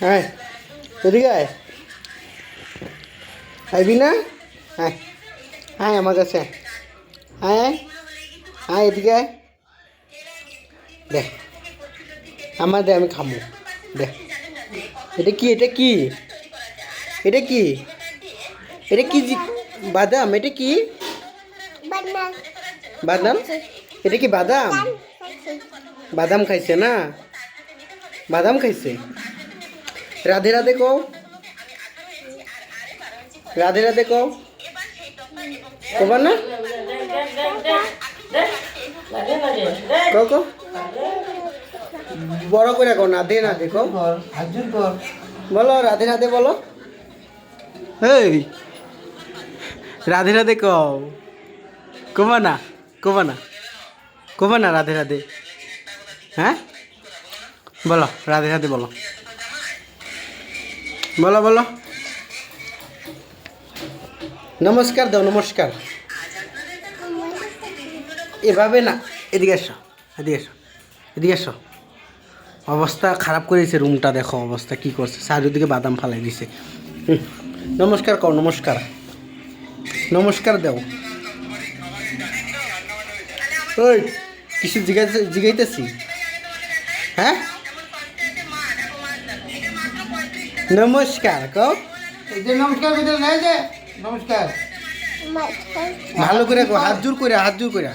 হ্যাঁ এদিকে আয়, আইবি না? হ্যাঁ হ্যাঁ আমার কাছে হ্যাঁ হ্যাঁ এদিকে আয়, দে আমার দে, আমি খাবো, দে। এটা কি, এটা কি, এটা কি, এটা কি বাদাম? এটা কি বাদাম? এটা কি বাদাম? বাদাম খাইছে না, বাদাম খাইছে। রাধে রাধে কও, রাধে রাধে কও, কবা না? কও কও, বড় করে কও, রাধে রাধে কও, বলো রাধে রাধে বলো। এই রাধে রাধে কও, কবা না, কবা না, কবা না রাধে রাধে। হ্যাঁ বলো রাধে রাধে বলো, বলো বলো। নমস্কার দাও, নমস্কার। এভাবে না, এদিকে এসো, এদিকে এসো, এদিকে এসো। অবস্থা খারাপ করেছে রুমটা, দেখো অবস্থা কি করছে, চারিদিকে বাদাম ফালাই দিছে। নমস্কার কও, নমস্কার, নমস্কার দাও। ওই কিছু জিগাইতেছি, হ্যাঁ নমস্কার কও, নমস্কার নাই যে নমস্কার ভালো করে কও, হাত জোর করে, হাত জোর করে।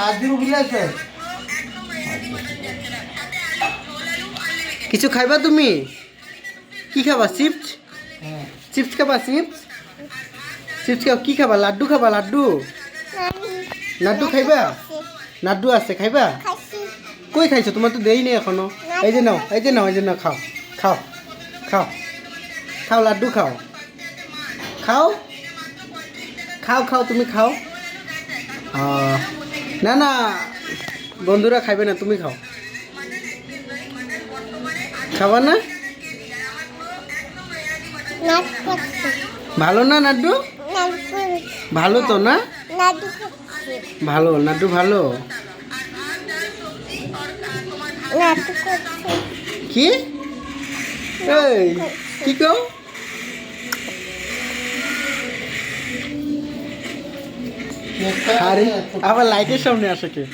আজুর বিলাইছে কিছু খাইবা তুমি? কি খাবা? চিপস? চিপস খাবা? চিপস চিপস খাও? কি খাবা? লাড্ডু খাবা? লাড্ডু, লাড্ডু খাইবা? লাড্ডু আছে খাইবা? কই খাইছো? তোমার তো দেই নেই এখনো। এই যে নাও, এই যে নাও, এই যে নাও, খাও খাও খাও খাও, লাড্ডু খাও, খাও খাও খাও, তুমি খাও। না না বন্ধুরা খাইবে না, তুমি খাও। খাবা না? ভালো না লাড্ডু? ভালো তো না? ভালো লাড্ডু, ভালো। কি এই কি কও? আরে আবার লাইটের সামনে আসে কে?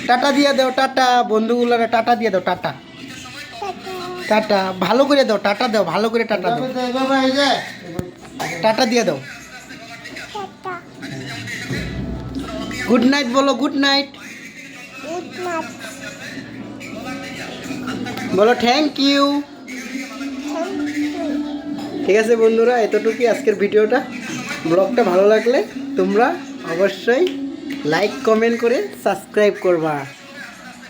টাটা দিয়ে দাও, টাটা বন্ধুগুলোরা, টাটা দিয়ে দাও, টাটা টাটা ভালো করে দাও, টাটা দাও, ভালো করে টাটা দাও, টাটা দিয়ে দাও। গুড নাইট বলো, গুড নাইট বলো, থ্যাংক ইউ। ঠিক আছে বন্ধুরা, এতটুকুই আজকের ভিডিওটা। ব্লগটা ভালো লাগলে তোমরা অবশ্যই লাইক কমেন্ট করে সাবস্ক্রাইব করবা।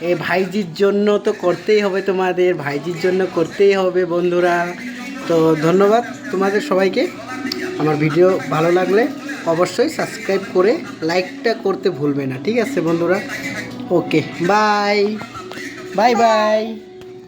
এই ভাইজির জন্য তো করতেই হবে, তোমাদের ভাইজির জন্য করতেই হবে বন্ধুরা। তো ধন্যবাদ তোমাদের সবাইকে। আমার ভিডিও ভালো লাগলে অবশ্যই সাবস্ক্রাইব করে লাইকটা করতে ভুলবে না, ঠিক আছে বন্ধুরা? Okay bye bye bye.